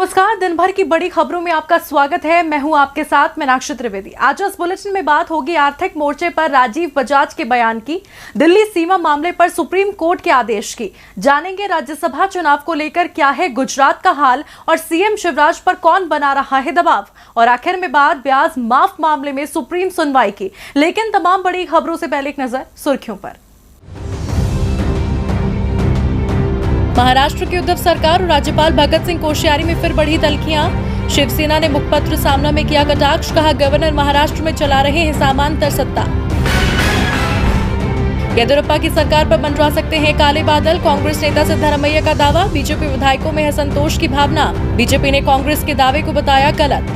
नमस्कार, दिन भर की बड़ी खबरों में आपका स्वागत है। मैं हूं आपके साथ मीनाक्षी त्रिवेदी। आज इस बुलेटिन में बात होगी आर्थिक मोर्चे पर राजीव बजाज के बयान की, दिल्ली सीमा मामले पर सुप्रीम कोर्ट के आदेश की, जानेंगे राज्यसभा चुनाव को लेकर क्या है गुजरात का हाल और सीएम शिवराज पर कौन बना रहा है दबाव, और आखिर में बात ब्याज माफ मामले में सुप्रीम सुनवाई की। लेकिन तमाम बड़ी खबरों से पहले एक नजर सुर्खियों पर। महाराष्ट्र की उद्धव सरकार और राज्यपाल भगत सिंह कोश्यारी में फिर बढ़ी तल्खियां। शिवसेना ने मुखपत्र सामना में किया कटाक्ष, कहा गवर्नर महाराष्ट्र में चला रहे हैं समांतर सत्ता। येदियुरप्पा की सरकार पर मंडरा सकते हैं काले बादल, कांग्रेस नेता सिद्धरामैया का दावा। बीजेपी विधायकों में है संतोष की भावना, बीजेपी ने कांग्रेस के दावे को बताया गलत।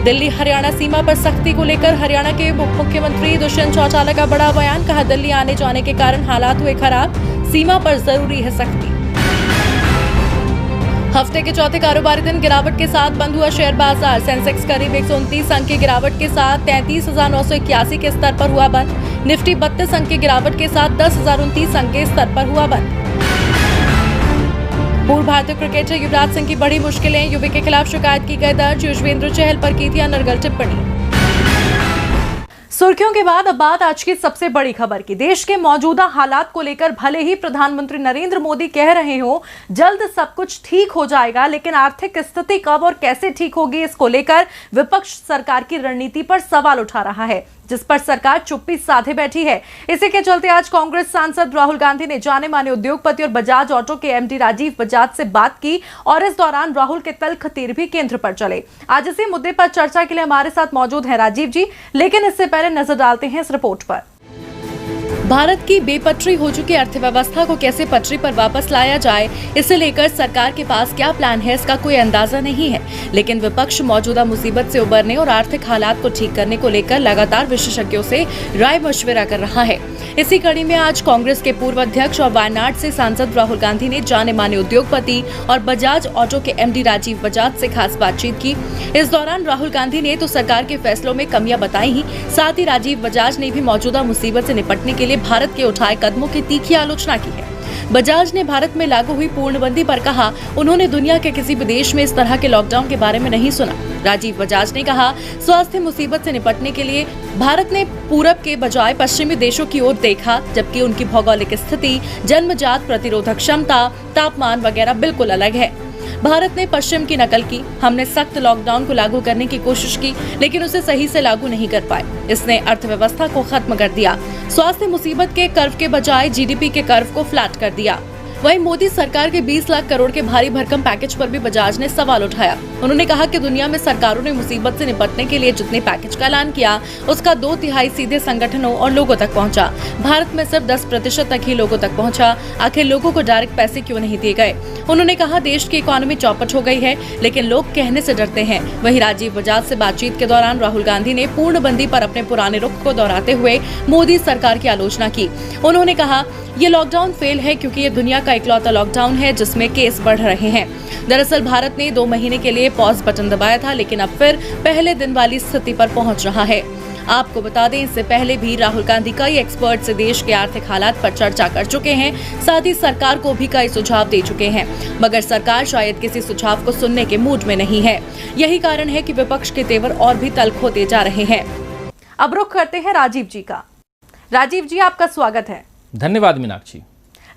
दिल्ली हरियाणा सीमा पर सख्ती को लेकर हरियाणा के मुख्यमंत्री दुष्यंत चौटाला का बड़ा बयान, कहा दिल्ली आने जाने के कारण हालात हुए खराब, सीमा पर जरूरी है सख्ती। हफ्ते के चौथे कारोबारी दिन गिरावट के साथ बंद हुआ शेयर बाजार। सेंसेक्स करीब 129 अंक की गिरावट के साथ 33,981 के स्तर पर हुआ बंद। निफ्टी 32 अंक की गिरावट के साथ 10,029 अंक के स्तर पर हुआ बंद। पूर्व भारतीय क्रिकेटर युवराज सिंह की बड़ी मुश्किलें, युवी के खिलाफ शिकायत की गई दर्ज, युजवेंद्र चहल पर की थी अनर्गल टिप्पणी। सुर्खियों के बाद अब बात आज की सबसे बड़ी खबर की। देश के मौजूदा हालात को लेकर भले ही प्रधानमंत्री नरेंद्र मोदी कह रहे हो जल्द सब कुछ ठीक हो जाएगा, लेकिन आर्थिक स्थिति कब और कैसे ठीक होगी, इसको लेकर विपक्ष सरकार की रणनीति पर सवाल उठा रहा है, जिस पर सरकार चुप्पी साधे बैठी है। इसी के चलते आज कांग्रेस सांसद राहुल गांधी ने जाने माने उद्योगपति और बजाज ऑटो के एमडी राजीव बजाज से बात की, और इस दौरान राहुल के तल्ख तीर भी केंद्र पर चले। आज इसी मुद्दे पर चर्चा के लिए हमारे साथ मौजूद हैं राजीव जी, लेकिन इससे पहले नजर डालते हैं इस रिपोर्ट पर। भारत की बेपटरी हो चुकी अर्थव्यवस्था को कैसे पटरी पर वापस लाया जाए, इसे लेकर सरकार के पास क्या प्लान है, इसका कोई अंदाजा नहीं है। लेकिन विपक्ष मौजूदा मुसीबत से उबरने और आर्थिक हालात को ठीक करने को लेकर लगातार विशेषज्ञों से राय मशविरा कर रहा है। इसी कड़ी में आज कांग्रेस के पूर्व अध्यक्ष और वायनाड से सांसद राहुल गांधी ने जाने माने उद्योगपति और बजाज ऑटो के एमडी राजीव बजाज से खास बातचीत की। इस दौरान राहुल गांधी ने तो सरकार के फैसलों में कमियां बताई ही, साथ ही राजीव बजाज ने भी मौजूदा मुसीबत से निपटने के लिए भारत के उठाए कदमों की तीखी आलोचना की है। बजाज ने भारत में लागू हुई पूर्णबंदी पर कहा, उन्होंने दुनिया के किसी भी देश में इस तरह के लॉकडाउन के बारे में नहीं सुना। राजीव बजाज ने कहा, स्वास्थ्य मुसीबत से निपटने के लिए भारत ने पूरब के बजाय पश्चिमी देशों की ओर देखा, जबकि उनकी भौगोलिक स्थिति, जन्मजात प्रतिरोधक क्षमता, तापमान वगैरह बिल्कुल अलग है। भारत ने पश्चिम की नकल की। हमने सख्त लॉकडाउन को लागू करने की कोशिश की, लेकिन उसे सही से लागू नहीं कर पाए। इसने अर्थव्यवस्था को खत्म कर दिया। स्वास्थ्य मुसीबत के कर्व के बजाय जीडीपी के कर्व को फ्लैट कर दिया। वहीं मोदी सरकार के 20 लाख करोड़ के भारी भरकम पैकेज पर भी बजाज ने सवाल उठाया। उन्होंने कहा कि दुनिया में सरकारों ने मुसीबत से निपटने के लिए जितने पैकेज का ऐलान किया, उसका 2/3 सीधे संगठनों और लोगों तक पहुंचा। भारत में सिर्फ 10% तक ही लोगों तक पहुंचा। आखिर लोगों को डायरेक्ट पैसे क्यों नहीं दिए गए? उन्होंने कहा, देश की इकोनॉमी चौपट हो गई है, लेकिन लोग कहने से डरते हैं। वहीं राजीव बजाज से बातचीत के दौरान राहुल गांधी ने पूर्णबंदी पर अपने पुराने रुख को दोहराते हुए मोदी सरकार की आलोचना की। उन्होंने कहा, ये लॉकडाउन फेल है क्योंकि ये दुनिया का इकलौता लॉकडाउन है जिसमें केस बढ़ रहे हैं। दरअसल भारत ने 2 महीने के लिए पॉज बटन दबाया था, लेकिन अब फिर पहले दिन वाली स्थिति पर पहुंच रहा है। आपको बता दें, इससे पहले भी राहुल गांधी कई एक्सपर्ट से देश के आर्थिक हालात पर चर्चा कर चुके हैं, साथ ही सरकार को भी कई सुझाव दे चुके हैं, मगर सरकार शायद किसी सुझाव को सुनने के मूड में नहीं है। यही कारण है कि विपक्ष के तेवर और भी तल्ख होते जा रहे हैं। अब रुख करते हैं राजीव जी का। राजीव जी, आपका स्वागत है। धन्यवाद मीनाक्षी।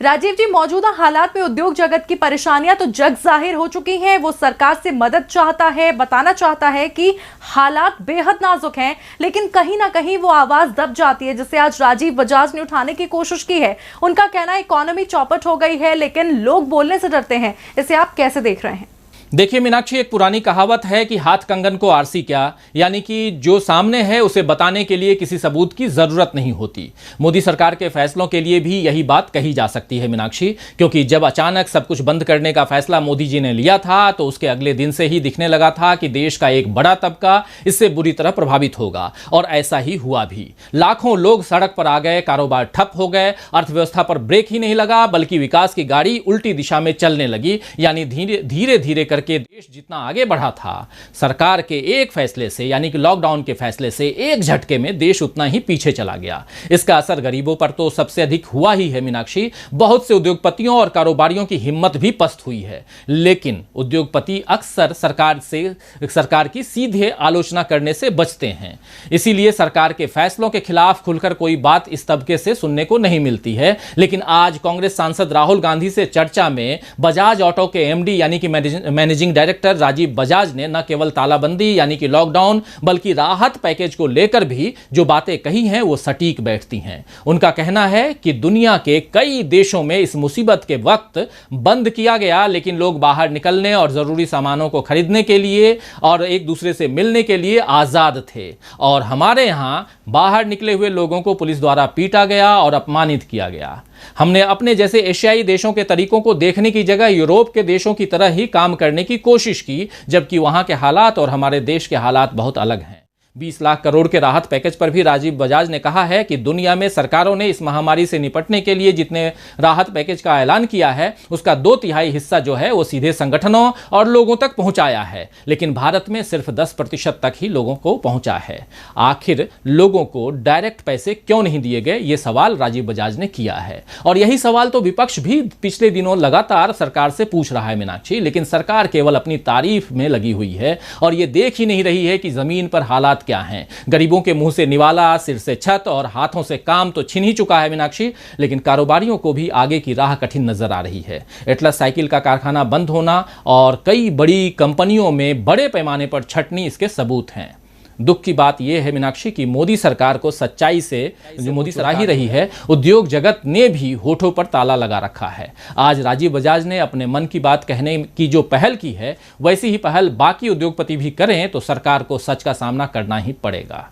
राजीव जी, मौजूदा हालात में उद्योग जगत की परेशानियां तो जग जाहिर हो चुकी हैं। वो सरकार से मदद चाहता है, बताना चाहता है कि हालात बेहद नाजुक हैं, लेकिन कहीं ना कहीं वो आवाज दब जाती है, जिसे आज राजीव बजाज ने उठाने की कोशिश की है। उनका कहना है इकोनॉमी चौपट हो गई है, लेकिन लोग बोलने से डरते हैं। इसे आप कैसे देख रहे हैं? देखिए मीनाक्षी, एक पुरानी कहावत है कि हाथ कंगन को आरसी क्या, यानी कि जो सामने है उसे बताने के लिए किसी सबूत की जरूरत नहीं होती। मोदी सरकार के फैसलों के लिए भी यही बात कही जा सकती है मीनाक्षी, क्योंकि जब अचानक सब कुछ बंद करने का फैसला मोदी जी ने लिया था, तो उसके अगले दिन से ही दिखने लगा था कि देश का एक बड़ा तबका इससे बुरी तरह प्रभावित होगा, और ऐसा ही हुआ भी। लाखों लोग सड़क पर आ गए, कारोबार ठप हो गए, अर्थव्यवस्था पर ब्रेक ही नहीं लगा, बल्कि विकास की गाड़ी उल्टी दिशा में चलने लगी, यानी धीरे धीरे कर करके देश जितना आगे बढ़ा था, सरकार के एक फैसले से यानी कि लॉकडाउन के फैसले से एक झटके में देश उतना ही पीछे चला गया। इसका असर गरीबों पर तो सबसे अधिक हुआ ही है मीनाक्षी। बहुत से उद्योगपतियों और कारोबारियों की हिम्मत भी पस्त हुई है, लेकिन उद्योगपति अक्सर सरकार की सीधे आलोचना करने से बचते हैं। इसीलिए सरकार के फैसलों के खिलाफ खुलकर कोई बात इस तबके से सुनने को नहीं मिलती है। लेकिन आज कांग्रेस सांसद राहुल गांधी से चर्चा में बजाज ऑटो के एमडी यानी कि मैनेजिंग डायरेक्टर राजीव बजाज ने न केवल तालाबंदी यानी कि लॉकडाउन बल्कि राहत पैकेज को लेकर भी जो बातें कही हैं वो सटीक बैठती हैं। उनका कहना है कि दुनिया के कई देशों में इस मुसीबत के वक्त बंद किया गया, लेकिन लोग बाहर निकलने और जरूरी सामानों को खरीदने के लिए और एक दूसरे से मिलने के लिए आजाद थे, और हमारे यहां बाहर निकले हुए लोगों को पुलिस द्वारा पीटा गया और अपमानित किया गया। हमने अपने जैसे एशियाई देशों के तरीकों को देखने की जगह यूरोप के देशों की तरह ही काम करने की कोशिश की, जबकि वहां के हालात और हमारे देश के हालात बहुत अलग हैं। 20 लाख करोड़ के राहत पैकेज पर भी राजीव बजाज ने कहा है कि दुनिया में सरकारों ने इस महामारी से निपटने के लिए जितने राहत पैकेज का ऐलान किया है उसका 2/3 हिस्सा जो है वो सीधे संगठनों और लोगों तक पहुंचाया है, लेकिन भारत में सिर्फ 10% तक ही लोगों को पहुंचा है। आखिर लोगों को डायरेक्ट पैसे क्यों नहीं दिए गए, ये सवाल राजीव बजाज ने किया है, और यही सवाल तो विपक्ष भी पिछले दिनों लगातार सरकार से पूछ रहा है मीनाक्षी। लेकिन सरकार केवल अपनी तारीफ में लगी हुई है और ये देख ही नहीं रही है कि जमीन पर हालात क्या हैं। गरीबों के मुंह से निवाला, सिर से छत और हाथों से काम तो छिन ही चुका है मीनाक्षी, लेकिन कारोबारियों को भी आगे की राह कठिन नजर आ रही है। एटलस साइकिल का कारखाना बंद होना और कई बड़ी कंपनियों में बड़े पैमाने पर छटनी इसके सबूत हैं। दुख की बात यह है मीनाक्षी कि मोदी सरकार को सच्चाई से जो मोदी सराह ही रही है, उद्योग जगत ने भी होठों पर ताला लगा रखा है। आज राजीव बजाज ने अपने मन की बात कहने की जो पहल की है, वैसी ही पहल बाकी उद्योगपति भी करें तो सरकार को सच का सामना करना ही पड़ेगा।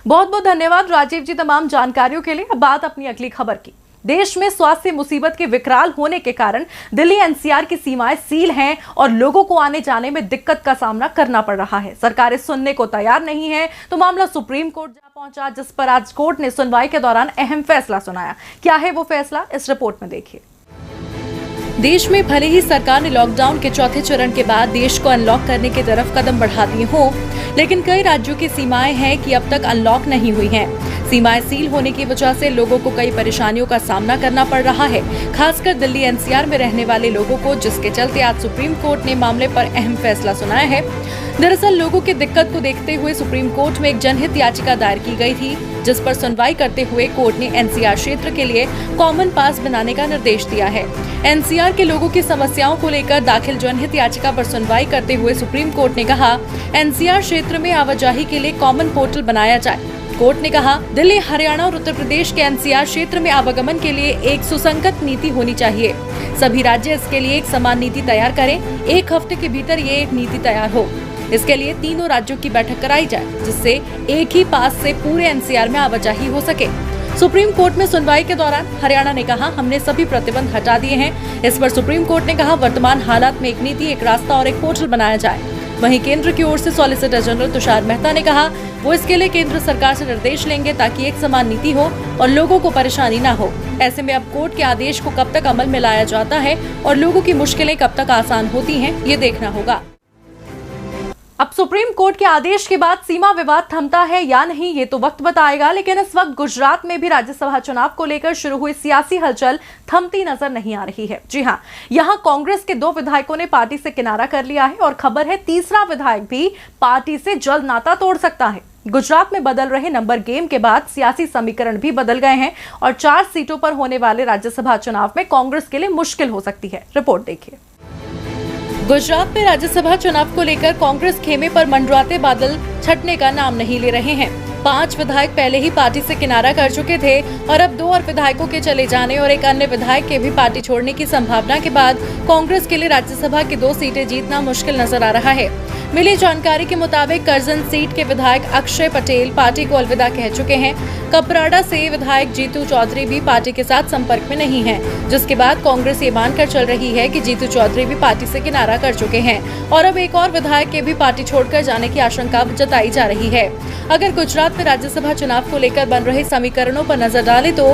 बहुत बहुत धन्यवाद राजीव जी तमाम जानकारियों के लिए। अब बात अपनी अगली खबर की। देश में स्वास्थ्य मुसीबत के विकराल होने के कारण दिल्ली एनसीआर की सीमाएं सील हैं और लोगों को आने जाने में दिक्कत का सामना करना पड़ रहा है। सरकारें सुनने को तैयार नहीं है तो मामला सुप्रीम कोर्ट जा पहुंचा, जिस पर आज कोर्ट ने सुनवाई के दौरान अहम फैसला सुनाया। क्या है वो फैसला, इस रिपोर्ट में देखिए। देश में भले ही सरकार ने लॉकडाउन के चौथे चरण के बाद देश को अनलॉक करने की तरफ कदम बढ़ा दिए हों, लेकिन कई राज्यों की सीमाएं हैं कि अब तक अनलॉक नहीं हुई हैं। सीमाएं सील होने की वजह से लोगों को कई परेशानियों का सामना करना पड़ रहा है, खासकर दिल्ली एनसीआर में रहने वाले लोगों को, जिसके चलते आज सुप्रीम कोर्ट ने मामले पर अहम फैसला सुनाया है। दरअसल लोगों की दिक्कत को देखते हुए सुप्रीम कोर्ट में एक जनहित याचिका दायर की गई थी, जिस पर सुनवाई करते हुए कोर्ट ने एनसीआर क्षेत्र के लिए कॉमन पास बनाने का निर्देश दिया है। एनसीआर के लोगों की समस्याओं को लेकर दाखिल जनहित याचिका पर सुनवाई करते हुए सुप्रीम कोर्ट ने कहा, एनसीआर क्षेत्र में आवाजाही के लिए कॉमन पोर्टल बनाया जाए। कोर्ट ने कहा, दिल्ली, हरियाणा और उत्तर प्रदेश के एनसीआर क्षेत्र में आवागमन के लिए एक सुसंगत नीति होनी चाहिए। सभी राज्य इसके लिए एक समान नीति तैयार करें। 1 हफ्ते के भीतर ये एक नीति तैयार हो। इसके लिए तीनों राज्यों की बैठक कराई जाए, जिससे एक ही पास से पूरे एनसीआर में आवाजाही हो सके। सुप्रीम कोर्ट में सुनवाई के दौरान हरियाणा ने कहा, हमने सभी प्रतिबंध हटा दिए हैं। इस पर सुप्रीम कोर्ट ने कहा, वर्तमान हालात में एक नीति, एक रास्ता और एक पोर्टल बनाया जाए। वहीं केंद्र की ओर से सॉलिसिटर जनरल तुषार मेहता ने कहा, वो इसके लिए केंद्र सरकार से निर्देश लेंगे ताकि एक समान नीति हो और लोगों को परेशानी न हो। ऐसे में अब कोर्ट के आदेश को कब तक अमल में लाया जाता है और लोगों की मुश्किलें कब तक आसान होती हैं, ये देखना होगा। अब सुप्रीम कोर्ट के आदेश के बाद सीमा विवाद थमता है या नहीं, ये तो वक्त बताएगा। लेकिन इस वक्त गुजरात में भी राज्यसभा चुनाव को लेकर शुरू हुई सियासी हलचल थमती नजर नहीं आ रही है। जी हां, यहां कांग्रेस के 2 विधायकों ने पार्टी से किनारा कर लिया है और खबर है तीसरा विधायक भी पार्टी से जल्द नाता तोड़ सकता है। गुजरात में बदल रहे नंबर गेम के बाद सियासी समीकरण भी बदल गए हैं और 4 सीटों पर होने वाले राज्यसभा चुनाव में कांग्रेस के लिए मुश्किल हो सकती है। रिपोर्ट देखिए। गुजरात में राज्यसभा चुनाव को लेकर कांग्रेस खेमे पर मंडराते बादल छटने का नाम नहीं ले रहे हैं। 5 विधायक पहले ही पार्टी से किनारा कर चुके थे और अब 2 और विधायकों के चले जाने और एक अन्य विधायक के भी पार्टी छोड़ने की संभावना के बाद कांग्रेस के लिए राज्यसभा की 2 सीटें जीतना मुश्किल नजर आ रहा है। मिली जानकारी के मुताबिक करजन सीट के विधायक अक्षय पटेल पार्टी को अलविदा कह चुके हैं। कपराड़ा से विधायक जीतू चौधरी भी पार्टी के साथ संपर्क में नहीं है, जिसके बाद कांग्रेस ये मानकर चल रही है कि जीतू चौधरी भी पार्टी से किनारा कर चुके हैं और अब एक और विधायक के भी पार्टी छोड़कर जाने की आशंका जताई जा रही है। अगर गुजरात में राज्यसभा चुनाव को लेकर बन रहे समीकरणों पर नजर डालें तो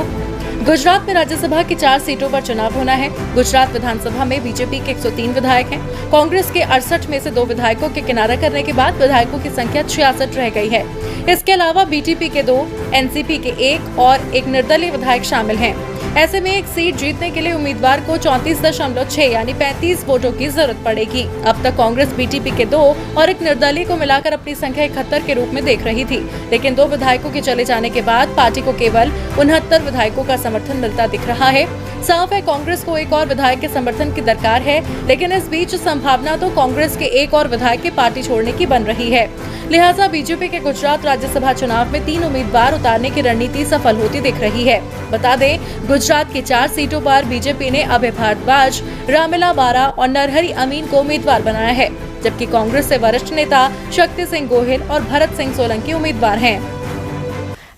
गुजरात में राज्यसभा की 4 सीटों पर चुनाव होना है। गुजरात विधानसभा में बीजेपी के 103 विधायक हैं। कांग्रेस के 68 में से 2 विधायकों के किनारा करने के बाद विधायकों की संख्या 66 रह गई है। इसके अलावा बीटीपी के 2, एनसीपी के 1 और एक निर्दलीय विधायक शामिल हैं। ऐसे में एक सीट जीतने के लिए उम्मीदवार को 34.6 यानी 35 वोटों की जरूरत पड़ेगी। अब तक कांग्रेस बीटीपी के 2 और एक निर्दलीय को मिलाकर अपनी संख्या 71 के रूप में देख रही थी, लेकिन 2 विधायकों के चले जाने के बाद पार्टी को केवल 69 विधायकों का समर्थन मिलता दिख रहा है। साफ है कांग्रेस को एक और विधायक के समर्थन की दरकार है, लेकिन इस बीच संभावना तो कांग्रेस के एक और विधायक की पार्टी छोड़ने की बन रही है। लिहाजा बीजेपी के गुजरात राज्यसभा चुनाव में 3 उम्मीदवार उतारने की रणनीति सफल होती दिख रही है। बता दें, गुजरात की 4 सीटों पर बीजेपी ने अभय भारद्वाज, रामविलास बारा और नरहरि अमीन को उम्मीदवार बनाया है, जबकि कांग्रेस से वरिष्ठ नेता शक्ति सिंह गोहिल और भरत सिंह सोलंकी उम्मीदवार हैं।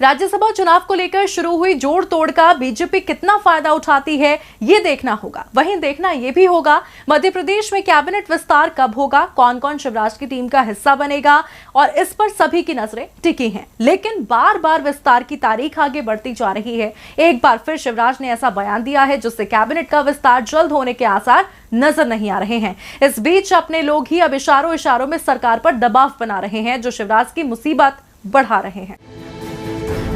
राज्यसभा चुनाव को लेकर शुरू हुई जोड़ तोड़ का बीजेपी कितना फायदा उठाती है, ये देखना होगा। वहीं देखना ये भी होगा मध्य प्रदेश में कैबिनेट विस्तार कब होगा, कौन कौन शिवराज की टीम का हिस्सा बनेगा, और इस पर सभी की नजरें टिकी हैं। लेकिन बार बार विस्तार की तारीख आगे बढ़ती जा रही है। एक बार फिर शिवराज ने ऐसा बयान दिया है जिससे कैबिनेट का विस्तार जल्द होने के आसार नजर नहीं आ रहे हैं। इस बीच अपने लोग ही अब इशारों में सरकार पर दबाव बना रहे हैं, जो शिवराज की मुसीबत बढ़ा रहे हैं।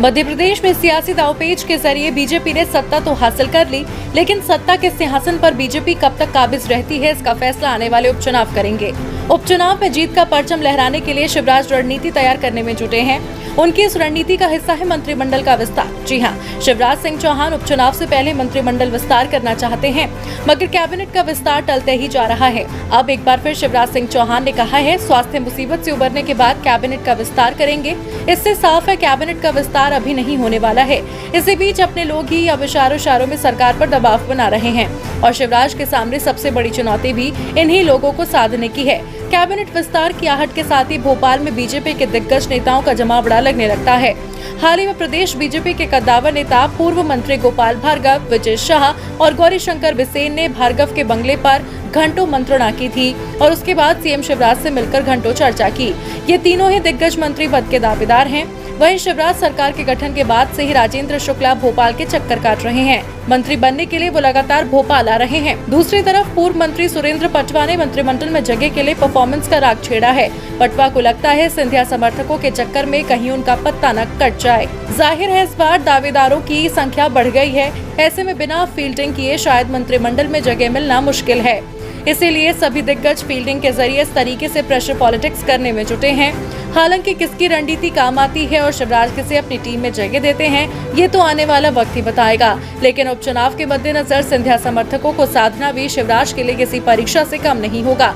मध्य प्रदेश में सियासी दांवपेच के जरिए बीजेपी ने सत्ता तो हासिल कर ली, लेकिन सत्ता के सिंहासन पर बीजेपी कब तक काबिज रहती है, इसका फैसला आने वाले उपचुनाव करेंगे। उपचुनाव में जीत का परचम लहराने के लिए शिवराज रणनीति तैयार करने में जुटे हैं। उनकी इस रणनीति का हिस्सा है मंत्रिमंडल का विस्तार। जी हां, शिवराज सिंह चौहान उपचुनाव से पहले मंत्रिमंडल विस्तार करना चाहते हैं, मगर कैबिनेट का विस्तार टलते ही जा रहा है। अब एक बार फिर शिवराज सिंह चौहान ने कहा है, स्वास्थ्य मुसीबत से उबरने के बाद कैबिनेट का विस्तार करेंगे। इससे साफ है कैबिनेट का विस्तार अभी नहीं होने वाला है। इसी बीच अपने लोग ही अब इशारों में सरकार पर दबाव बना रहे हैं और शिवराज के सामने सबसे बड़ी चुनौती भी इन्हीं लोगों को साधने की है। कैबिनेट विस्तार की आहट के साथ ही भोपाल में बीजेपी के दिग्गज नेताओं का जमावड़ा लगने लगता है। हाल ही में प्रदेश बीजेपी के कद्दावर नेता पूर्व मंत्री गोपाल भार्गव, विजय शाह और गौरीशंकर बिसेन ने भार्गव के बंगले पर घंटों मंत्रणा की थी और उसके बाद सीएम शिवराज से मिलकर घंटों चर्चा की। ये तीनों ही दिग्गज मंत्री पद के दावेदार हैं। वहीं शिवराज सरकार के गठन के बाद से ही राजेंद्र शुक्ला भोपाल के चक्कर काट रहे हैं। मंत्री बनने के लिए वो लगातार भोपाल आ रहे हैं। दूसरी तरफ पूर्व मंत्री सुरेंद्र पटवा ने मंत्रिमंडल में जगह के लिए परफॉर्मेंस का राग छेड़ा है। पटवा को लगता है सिंधिया समर्थकों के चक्कर में कहीं उनका पत्ता न कट जाए। जाहिर है इस बार दावेदारों की संख्या बढ़ गई है। ऐसे में बिना फील्डिंग किए शायद मंत्रिमंडल में जगह मिलना मुश्किल है। इसीलिए सभी दिग्गज फील्डिंग के जरिए इस तरीके से प्रेशर पॉलिटिक्स करने में जुटे हैं। हालांकि किसकी रणनीति काम आती है और शिवराज किसे अपनी टीम में जगह देते हैं, ये तो आने वाला वक्त ही बताएगा। लेकिन उपचुनाव के मद्देनजर सिंधिया समर्थकों को साधना भी शिवराज के लिए किसी परीक्षा से कम नहीं होगा।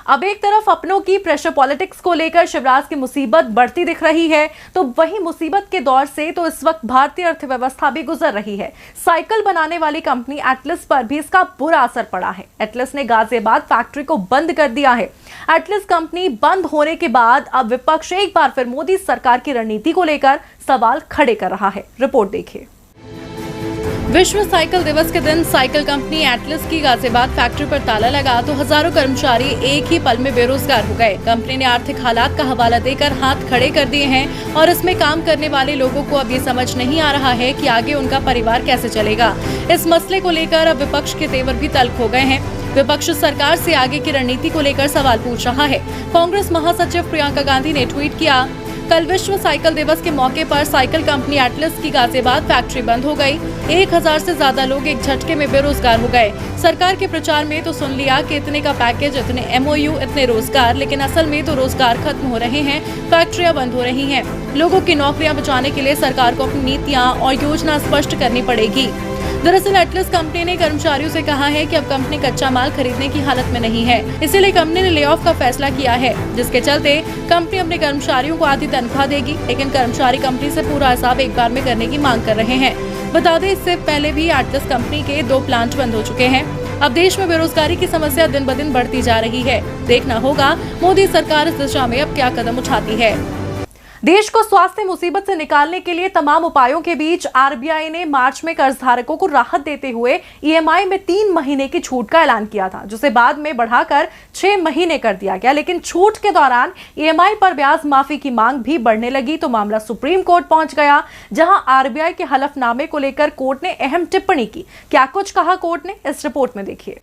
अब एक तरफ अपनों की प्रेशर पॉलिटिक्स को लेकर शिवराज की मुसीबत बढ़ती दिख रही है, तो वही मुसीबत के दौर से तो इस वक्त भारतीय अर्थव्यवस्था भी गुजर रही है। साइकिल बनाने वाली कंपनी एटलस पर भी इसका बुरा असर पड़ा है। एटलस ने गाजियाबाद फैक्ट्री को बंद कर दिया है। एटलस कंपनी बंद होने के बाद अब विपक्ष एक बार फिर मोदी सरकार की रणनीति को लेकर सवाल खड़े कर रहा है। रिपोर्ट देखिए। विश्व साइकिल दिवस के दिन साइकिल कंपनी एटलस की गाजियाबाद फैक्ट्री पर ताला लगा तो हजारों कर्मचारी एक ही पल में बेरोजगार हो गए। कंपनी ने आर्थिक हालात का हवाला देकर हाथ खड़े कर दिए हैं और इसमें काम करने वाले लोगों को अब ये समझ नहीं आ रहा है कि आगे उनका परिवार कैसे चलेगा। इस मसले को लेकर अब विपक्ष के तेवर भी तल्ख हो गए हैं। विपक्ष सरकार से आगे की रणनीति को लेकर सवाल पूछ रहा है। कांग्रेस महासचिव प्रियंका गांधी ने ट्वीट किया, कल विश्व साइकिल दिवस के मौके पर साइकिल कंपनी एटलस की गाजियाबाद फैक्ट्री बंद हो गई। 1000 से ज्यादा लोग एक झटके में बेरोजगार हो गए। सरकार के प्रचार में तो सुन लिया कि इतने का पैकेज, इतने MOU, इतने रोजगार, लेकिन असल में तो रोजगार खत्म हो रहे हैं, फैक्ट्रियां बंद हो रही हैं। लोगों की नौकरियां बचाने के लिए सरकार को अपनी नीतियां और योजना स्पष्ट करनी पड़ेगी। दरअसल एटलस कंपनी ने कर्मचारियों से कहा है कि अब कंपनी कच्चा माल खरीदने की हालत में नहीं है, इसीलिए कंपनी ने ले ऑफ का फैसला किया है, जिसके चलते कंपनी अपने कर्मचारियों को आधी तनख्वाह देगी, लेकिन कर्मचारी कंपनी से पूरा हिसाब एक बार में करने की मांग कर रहे हैं। बता दें, इससे पहले भी एटलस कंपनी के 2 प्लांट बंद हो चुके हैं। अब देश में बेरोजगारी की समस्या दिन ब दिन बढ़ती जा रही है। देखना होगा मोदी सरकार इस दिशा में अब क्या कदम उठाती है। देश को स्वास्थ्य मुसीबत से निकालने के लिए तमाम उपायों के बीच आरबीआई ने मार्च में कर्जधारकों को राहत देते हुए ईएमआई में 3 महीने की छूट का ऐलान किया था, जिसे बाद में बढ़ाकर 6 महीने कर दिया गया। लेकिन छूट के दौरान ईएमआई पर ब्याज माफी की मांग भी बढ़ने लगी तो मामला सुप्रीम कोर्ट पहुंच गया, जहां आरबीआई के हलफनामे को लेकर कोर्ट ने अहम टिप्पणी की। क्या कुछ कहा कोर्ट ने, इस रिपोर्ट में देखिए।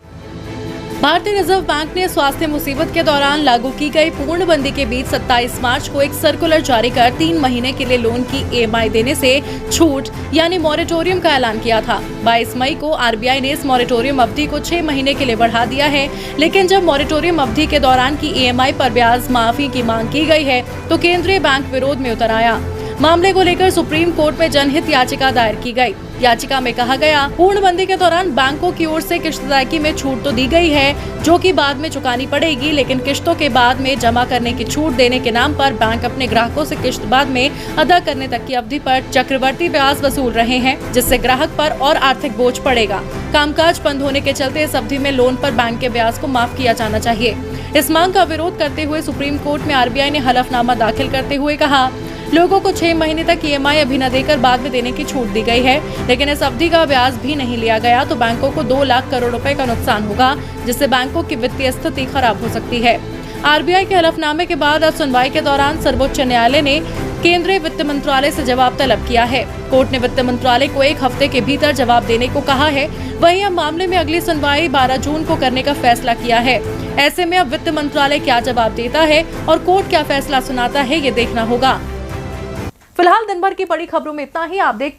भारतीय रिजर्व बैंक ने स्वास्थ्य मुसीबत के दौरान लागू की गई पूर्णबंदी के बीच 27 मार्च को एक सर्कुलर जारी कर 3 महीने के लिए लोन की ईएमआई देने से छूट यानी मॉरेटोरियम का ऐलान किया था। 22 मई को आरबीआई ने इस मॉरेटोरियम अवधि को 6 महीने के लिए बढ़ा दिया है, लेकिन जब मॉरेटोरियम अवधि के दौरान की ईएमआई पर ब्याज माफी की मांग की गई है तो केंद्रीय बैंक विरोध में उतर आया। मामले को लेकर सुप्रीम कोर्ट में जनहित याचिका दायर की गई। याचिका में कहा गया, पूर्णबंदी के दौरान बैंकों की ओर से किश्त अदायगी में छूट तो दी गई है, जो कि बाद में चुकानी पड़ेगी, लेकिन किश्तों के बाद में जमा करने की छूट देने के नाम पर बैंक अपने ग्राहकों से किश्त बाद में अदा करने तक की अवधि पर चक्रवर्ती ब्याज वसूल रहे हैं, जिससे ग्राहक पर और आर्थिक बोझ पड़ेगा। कामकाज बंद होने के चलते इस अवधि में लोन पर बैंक के ब्याज को माफ किया जाना चाहिए। इस मांग का विरोध करते हुए सुप्रीम कोर्ट में आरबीआई ने हलफनामा दाखिल करते हुए कहा, लोगों को 6 महीने तक ईएमआई अभी न देकर बाद में देने की छूट दी गई है, लेकिन इस अवधि का ब्याज भी नहीं लिया गया तो बैंकों को 2 लाख करोड़ रुपए का नुकसान होगा, जिससे बैंकों की वित्तीय स्थिति खराब हो सकती है। आरबीआई के हलफनामे के बाद अब सुनवाई के दौरान सर्वोच्च न्यायालय ने केंद्रीय वित्त मंत्रालय से जवाब तलब किया है। कोर्ट ने वित्त मंत्रालय को 1 हफ्ते के भीतर जवाब देने को कहा है। वहीं अब मामले में अगली सुनवाई 12 जून को करने का फैसला किया है। ऐसे में अब वित्त मंत्रालय क्या जवाब देता है और कोर्ट क्या फैसला सुनाता है, ये देखना होगा। फिलहाल दिन भर की बड़ी खबरों में इतना ही। आप देखते